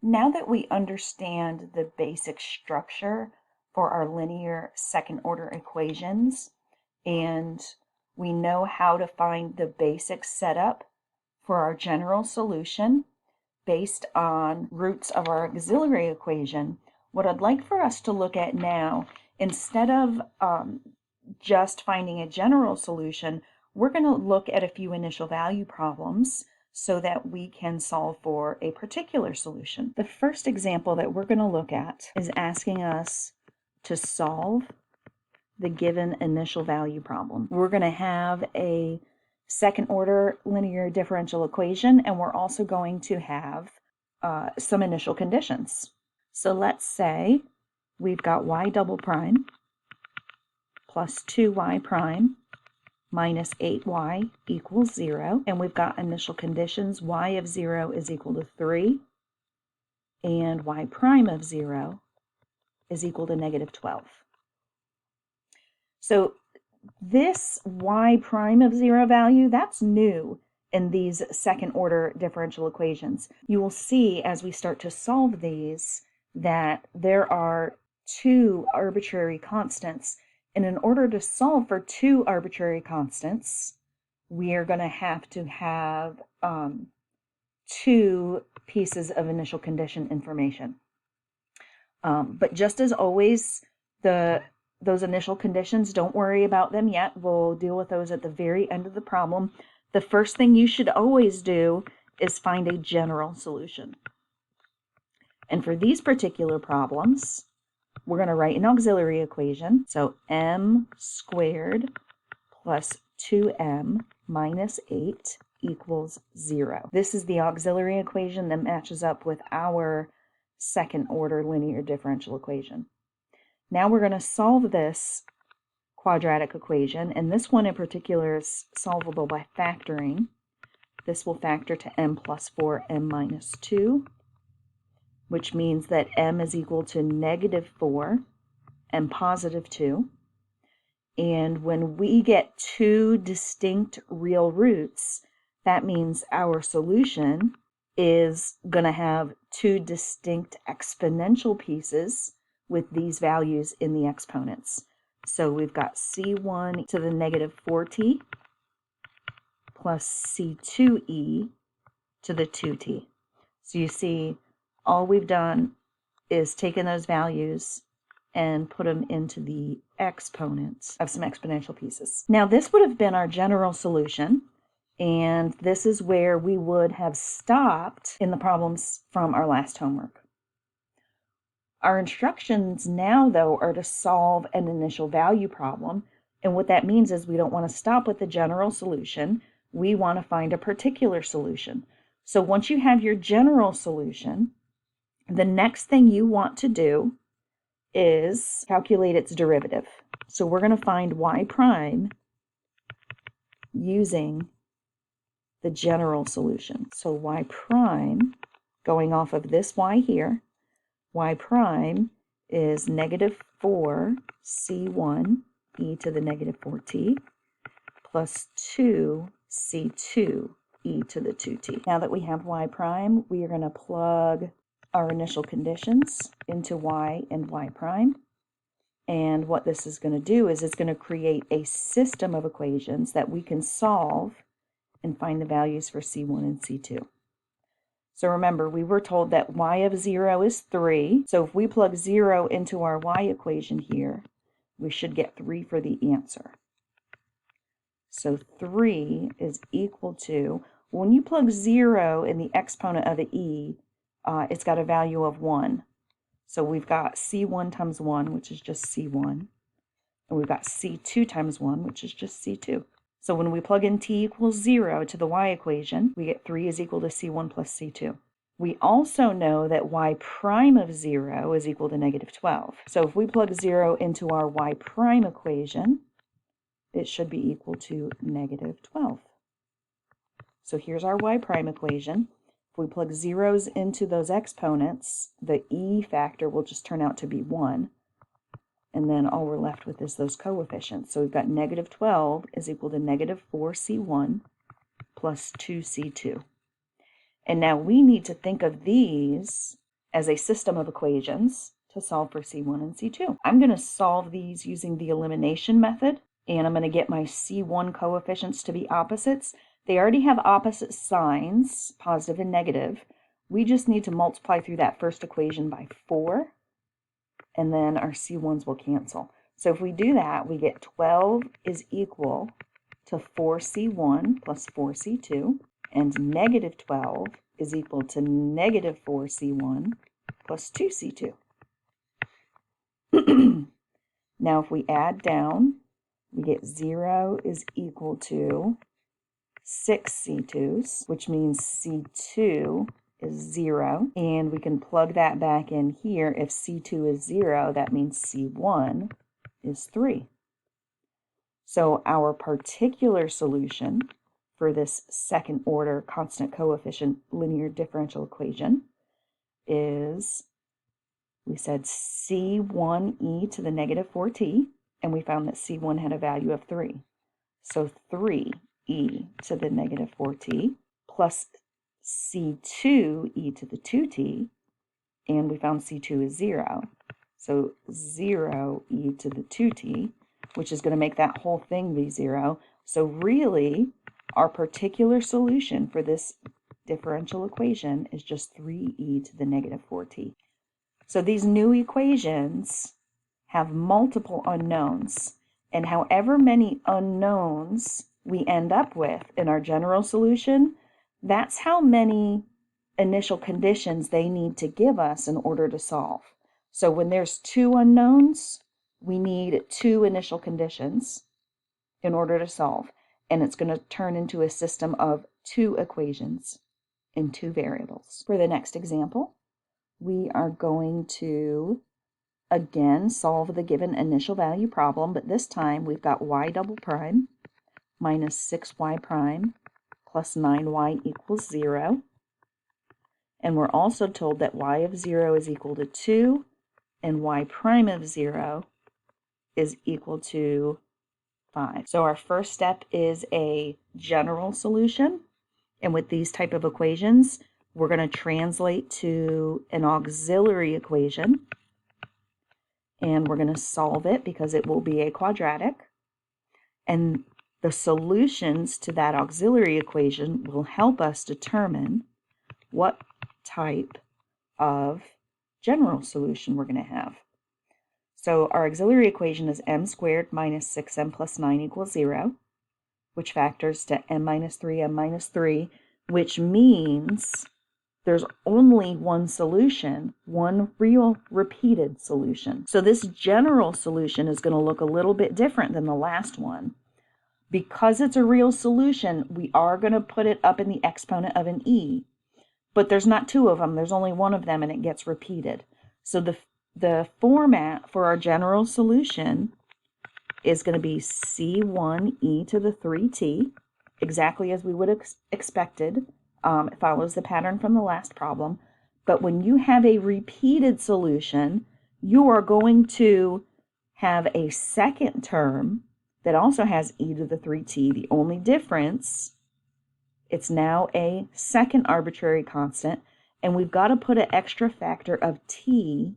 Now that we understand the basic structure for our linear second order equations, and we know how to find the basic setup for our general solution based on roots of our auxiliary equation, what I'd like for us to look at now, instead of just finding a general solution, we're going to look at a few initial value problems so that we can solve for a particular solution. The first example that we're going to look at is asking us to solve the given initial value problem. We're going to have a second order linear differential equation, and we're also going to have some initial conditions. So let's say we've got y double prime plus 2y prime minus 8y equals 0, and we've got initial conditions. Y of 0 is equal to 3, and y prime of 0 is equal to negative 12. So this y prime of 0 value, that's new in these second order differential equations. You will see as we start to solve these that there are two arbitrary constants. And in order to solve for two arbitrary constants, we are going to have two pieces of initial condition information. But just as always, those initial conditions, don't worry about them yet. We'll deal with those at the very end of the problem. The first thing you should always do is find a general solution. And for these particular problems, we're going to write an auxiliary equation. So m squared plus 2m minus 8 equals 0. This is the auxiliary equation that matches up with our second order linear differential equation. Now we're going to solve this quadratic equation, and this one in particular is solvable by factoring. This will factor to m plus 4, m minus 2, which means that m is equal to negative 4, m positive 2. And when we get two distinct real roots, that means our solution is going to have two distinct exponential pieces with these values in the exponents. So we've got c1 to the negative 4t plus c2e to the 2t. So you see, all we've done is taken those values and put them into the exponents of some exponential pieces. Now this would have been our general solution, and this is where we would have stopped in the problems from our last homework. Our instructions now, though, are to solve an initial value problem, and what that means is we don't want to stop with the general solution. We want to find a particular solution. So once you have your general solution, the next thing you want to do is calculate its derivative. So we're going to find y prime using the general solution. So y prime, going off of this y here, y prime is negative 4 c1 e to the negative 4t plus 2 c2 e to the 2t. Now that we have y prime, we are going to plug our initial conditions into y and y prime. And what this is going to do is it's going to create a system of equations that we can solve and find the values for c1 and c2. So remember, we were told that y of 0 is 3. So if we plug 0 into our y equation here, we should get 3 for the answer. So 3 is equal to, when you plug 0 in the exponent of the e, it's got a value of 1. So we've got c1 times 1, which is just c1. And we've got c2 times 1, which is just c2. So when we plug in t equals 0 to the y equation, we get 3 is equal to c1 plus c2. We also know that y prime of 0 is equal to negative 12. So if we plug 0 into our y prime equation, it should be equal to negative 12. So here's our y prime equation. If we plug zeros into those exponents, the e factor will just turn out to be 1. And then all we're left with is those coefficients. So we've got negative 12 is equal to negative 4c1 plus 2c2. And now we need to think of these as a system of equations to solve for C1 and C2. I'm going to solve these using the elimination method, and I'm going to get my C1 coefficients to be opposites. They already have opposite signs, positive and negative. We just need to multiply through that first equation by 4, and then our C1s will cancel. So if we do that, we get 12 is equal to 4C1 plus 4C2, and negative 12 is equal to negative 4C1 plus 2C2. Now if we add down, we get 0 is equal to 6 C2s, which means C2 is 0, and we can plug that back in here. If C2 is 0, that means C1 is 3. So our particular solution for this second order constant coefficient linear differential equation is, we said C1e to the negative 4t, and we found that C1 had a value of 3. So 3e to the negative 4t plus C2e to the 2t, and we found C2 is 0. So 0e to the 2t, which is going to make that whole thing be 0. So really, our particular solution for this differential equation is just 3e to the negative 4t. So these new equations have multiple unknowns, and however many unknowns we end up with in our general solution, that's how many initial conditions they need to give us in order to solve. So when there's 2 unknowns, we need 2 initial conditions in order to solve, and it's going to turn into a system of 2 equations in 2 variables. For the next example, we are going to again solve the given initial value problem, but this time we've got y double prime minus 6y prime plus 9y equals 0. And we're also told that y of 0 is equal to 2 and y prime of 0 is equal to 5. So our first step is a general solution. And with these type of equations, we're going to translate to an auxiliary equation. And we're going to solve it because it will be a quadratic. And the solutions to that auxiliary equation will help us determine what type of general solution we're going to have. So our auxiliary equation is m squared minus 6m plus 9 equals 0, which factors to m minus 3, which means there's only one solution, one real repeated solution. So this general solution is going to look a little bit different than the last one. Because it's a real solution, we are going to put it up in the exponent of an e, but there's not 2 of them, there's only one of them, and it gets repeated. So the format for our general solution is going to be C1e to the 3t, exactly as we would have expected. It follows the pattern from the last problem. But when you have a repeated solution, you are going to have a second term that also has e to the 3t. The only difference, it's now a second arbitrary constant, and we've got to put an extra factor of t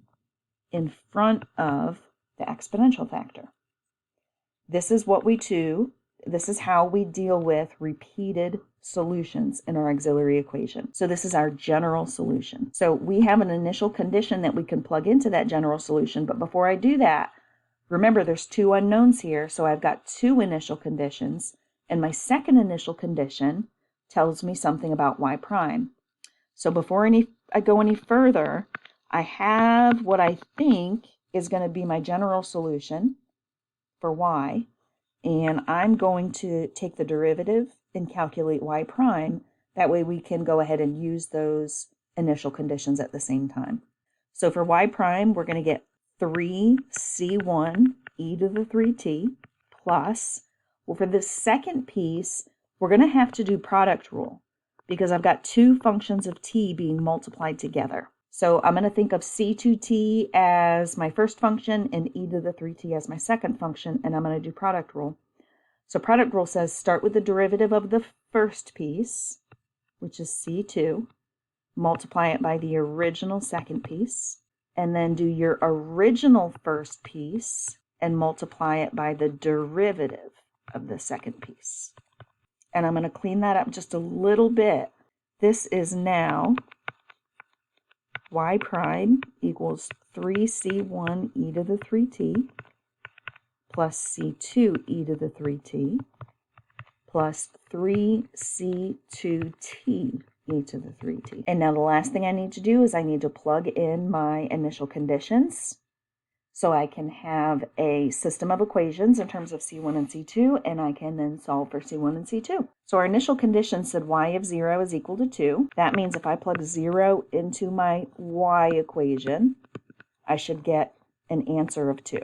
in front of the exponential factor. This is how we deal with repeated solutions in our auxiliary equation. So this is our general solution. So we have an initial condition that we can plug into that general solution, but before I do that, remember there's 2 unknowns here, so I've got 2 initial conditions, and my second initial condition tells me something about y prime. So before I go any further, I have what I think is going to be my general solution for y, and I'm going to take the derivative and calculate y prime. That way we can go ahead and use those initial conditions at the same time. So for y prime, we're going to get 3c1 e to the 3t plus, well, for the second piece, we're going to have to do product rule because I've got 2 functions of t being multiplied together. So I'm going to think of c2t as my first function and e to the 3t as my second function, and I'm going to do product rule. So product rule says start with the derivative of the first piece, which is c2, multiply it by the original second piece, and then do your original first piece and multiply it by the derivative of the second piece. And I'm going to clean that up just a little bit. This is now y prime equals 3c1 e to the 3t plus c2 e to the 3t plus 3c2t e to the 3t. And now the last thing I need to do is I need to plug in my initial conditions so I can have a system of equations in terms of C1 and C2, and I can then solve for C1 and C2. So our initial condition said y of 0 is equal to 2. That means if I plug 0 into my y equation, I should get an answer of 2.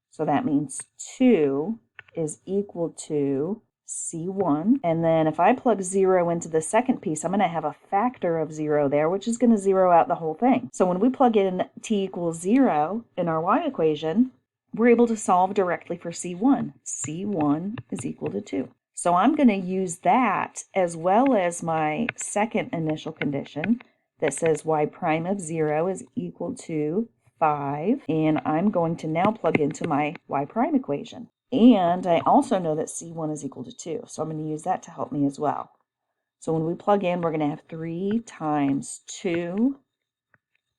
So that means 2 is equal to C1, and then if I plug 0 into the second piece, I'm going to have a factor of 0 there, which is going to zero out the whole thing. So when we plug in t equals 0 in our y equation, we're able to solve directly for C1. C1 is equal to 2. So I'm going to use that as well as my second initial condition that says y prime of 0 is equal to 5, and I'm going to now plug into my y prime equation. And I also know that C1 is equal to 2, so I'm going to use that to help me as well. So when we plug in, we're going to have 3 times 2.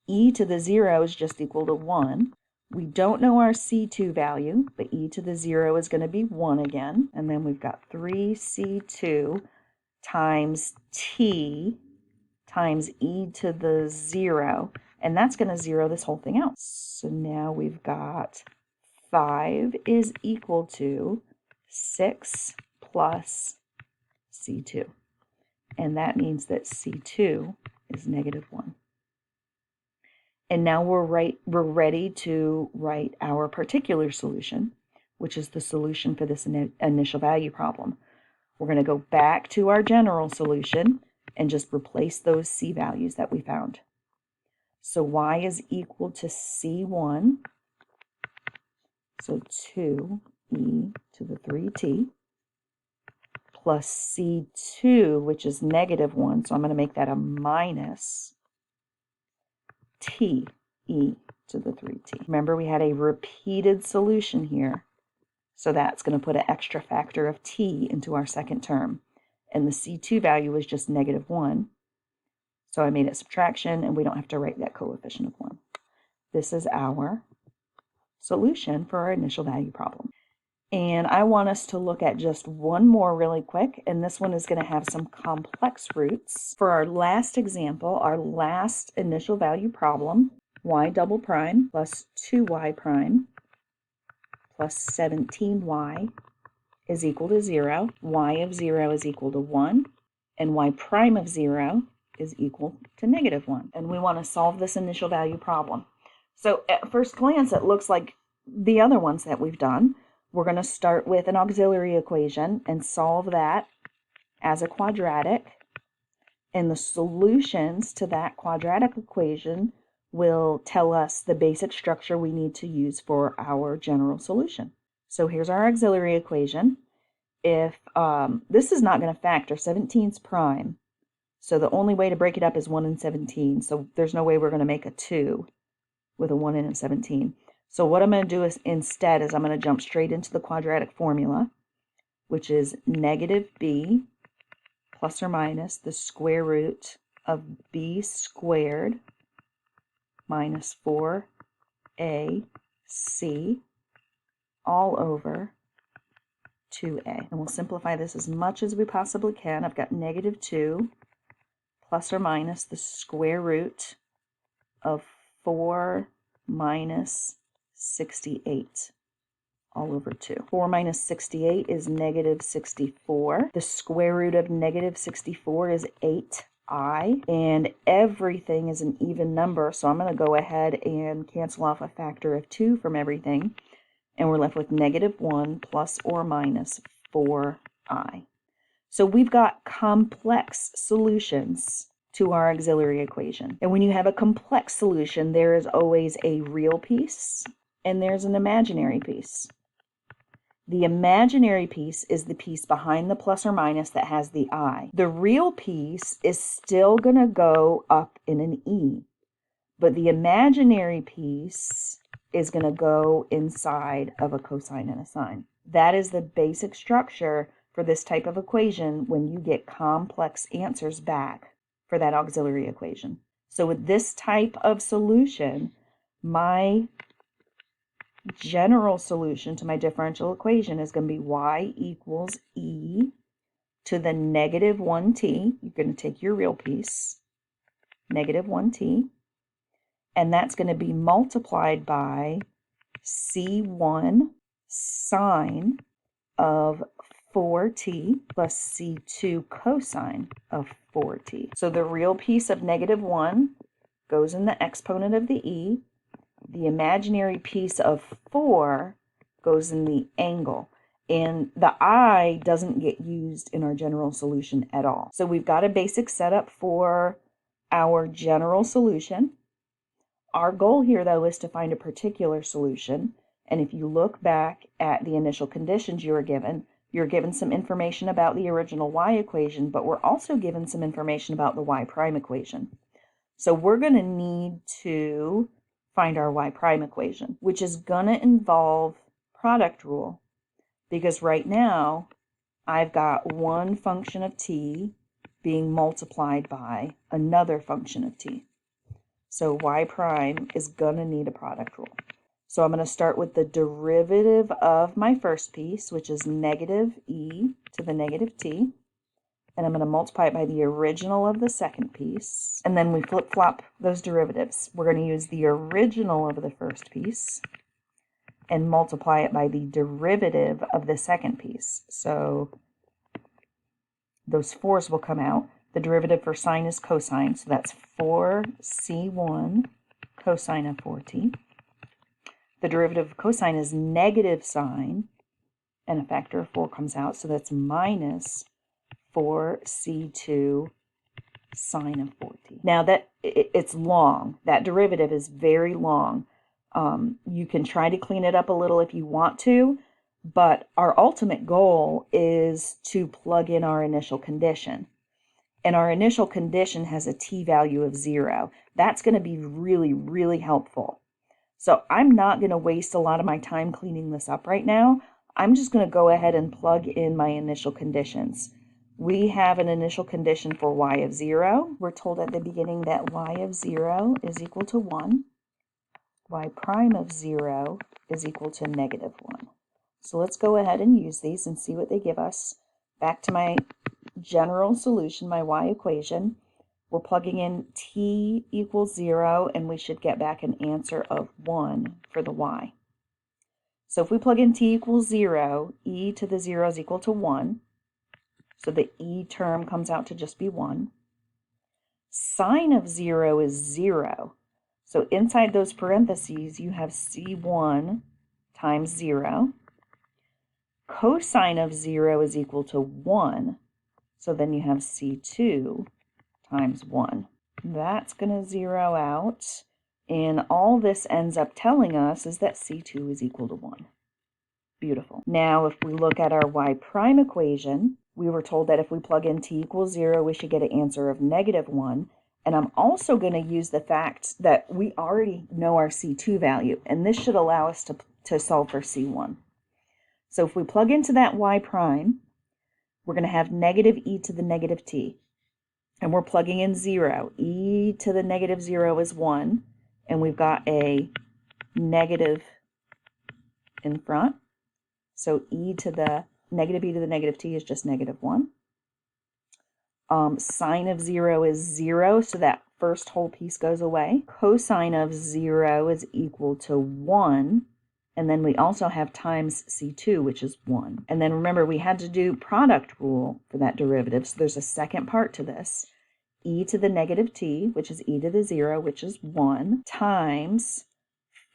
E to the 0 is just equal to 1. We don't know our C2 value, but e to the 0 is going to be 1 again. And then we've got 3C2 times t times e to the 0. And that's going to zero this whole thing out. So now we've got 5 is equal to 6 plus C2. And that means that C2 is negative 1. And now we're ready to write our particular solution, which is the solution for this initial value problem. We're going to go back to our general solution and just replace those C values that we found. So y is equal to C1. So 2e to the 3t plus C2, which is negative 1, so I'm going to make that a minus t e to the 3t. Remember, we had a repeated solution here, so that's going to put an extra factor of t into our second term. And the C2 value was just negative 1, so I made it subtraction, and we don't have to write that coefficient of 1. This is our solution for our initial value problem. And I want us to look at just one more really quick, and this one is going to have some complex roots. For our last example, our last initial value problem, y double prime plus 2y prime plus 17y is equal to 0, y of 0 is equal to 1, and y prime of 0 is equal to negative 1. And we want to solve this initial value problem. So at first glance, it looks like the other ones that we've done. We're going to start with an auxiliary equation and solve that as a quadratic. And the solutions to that quadratic equation will tell us the basic structure we need to use for our general solution. So here's our auxiliary equation. If this is not going to factor, 17's prime. So the only way to break it up is 1 and 17. So there's no way we're going to make a 2 with a 1 and a 17. So what I'm going to do is instead I'm going to jump straight into the quadratic formula, which is negative b plus or minus the square root of b squared minus 4ac all over 2a. And we'll simplify this as much as we possibly can. I've got negative 2 plus or minus the square root of 4 minus 68 all over 2. 4 minus 68 is negative 64. The square root of negative 64 is 8i, and everything is an even number, so I'm going to go ahead and cancel off a factor of 2 from everything, and we're left with negative 1 plus or minus 4i. So we've got complex solutions to our auxiliary equation. And when you have a complex solution, there is always a real piece and there's an imaginary piece. The imaginary piece is the piece behind the plus or minus that has the I. The real piece is still going to go up in an E, but the imaginary piece is going to go inside of a cosine and a sine. That is the basic structure for this type of equation when you get complex answers back for that auxiliary equation. So with this type of solution, my general solution to my differential equation is going to be y equals e to the negative 1t. You're going to take your real piece, negative 1t, and that's going to be multiplied by c1 sine of 4t plus c2 cosine of 4t. So the real piece of negative 1 goes in the exponent of the e. The imaginary piece of 4 goes in the angle. And the I doesn't get used in our general solution at all. So we've got a basic setup for our general solution. Our goal here, though, is to find a particular solution. And if you look back at the initial conditions you're given some information about the original y equation, but we're also given some information about the y prime equation. So we're going to need to find our y prime equation, which is going to involve product rule, because right now I've got one function of t being multiplied by another function of t. So y prime is going to need a product rule. So I'm going to start with the derivative of my first piece, which is negative e to the negative t. And I'm going to multiply it by the original of the second piece. And then we flip-flop those derivatives. We're going to use the original of the first piece and multiply it by the derivative of the second piece. So those 4's will come out. The derivative for sine is cosine, so that's 4c1 cosine of 4t. The derivative of cosine is negative sine, and a factor of 4 comes out, so that's minus 4c2 sine of 4t. Now that it's long, that derivative is very long. You can try to clean it up a little if you want to, but our ultimate goal is to plug in our initial condition. And our initial condition has a t value of 0. That's going to be really, really helpful. So I'm not going to waste a lot of my time cleaning this up right now. I'm just going to go ahead and plug in my initial conditions. We have an initial condition for y of 0. We're told at the beginning that y of 0 is equal to 1. Y prime of 0 is equal to negative 1. So let's go ahead and use these and see what they give us. Back to my general solution, my y equation. We're plugging in t equals 0, and we should get back an answer of 1 for the y. So if we plug in t equals 0, e to the 0 is equal to 1. So the e term comes out to just be 1. Sine of 0 is 0. So inside those parentheses, you have c1 times 0. Cosine of 0 is equal to 1. So then you have c2 times 1. That's going to zero out. And all this ends up telling us is that c2 is equal to 1. Beautiful. Now, if we look at our y prime equation, we were told that if we plug in t equals 0, we should get an answer of negative 1. And I'm also going to use the fact that we already know our c2 value, and this should allow us to solve for c1. So if we plug into that y prime, we're going to have negative e to the negative t. And we're plugging in 0. E to the negative 0 is 1, and we've got a negative in front. So e to the negative t is just negative 1. Sine of 0 is 0, so that first whole piece goes away. Cosine of 0 is equal to 1. And then we also have times c2, which is 1. And then remember, we had to do product rule for that derivative, so there's a second part to this. E to the negative t, which is e to the 0, which is 1, times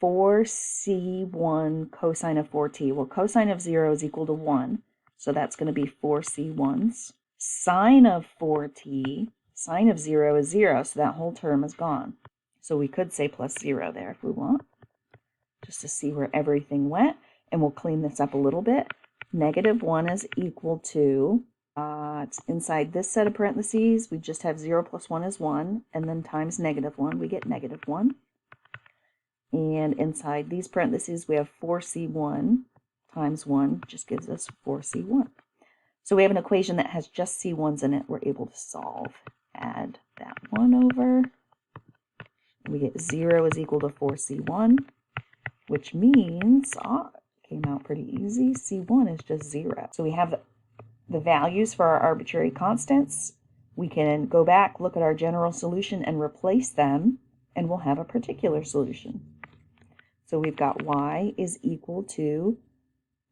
4c1 cosine of 4t. Well, cosine of 0 is equal to 1, so that's going to be 4c1s. Sine of 4t, sine of 0 is 0, so that whole term is gone. So we could say plus 0 there if we want, just to see where everything went. And we'll clean this up a little bit. Negative 1 is equal to, it's inside this set of parentheses, we just have 0 plus 1 is 1, and then times negative 1, we get negative 1. And inside these parentheses, we have 4c1 times 1, just gives us 4c1. So we have an equation that has just c1s in it. We're able to solve. Add that 1 over. We get 0 is equal to 4c1, which means, came out pretty easy, c1 is just 0. So we have the values for our arbitrary constants. We can go back, look at our general solution, and replace them, and we'll have a particular solution. So we've got y is equal to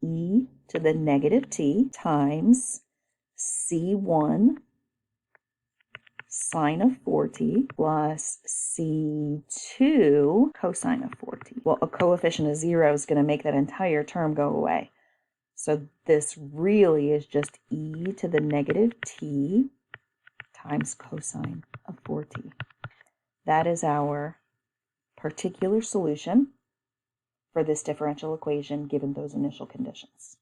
e to the negative t times c1 sine of 4t plus c2 cosine of 4t. Well, a coefficient of 0 is going to make that entire term go away. So this really is just e to the negative t times cosine of 4t. That is our particular solution for this differential equation given those initial conditions.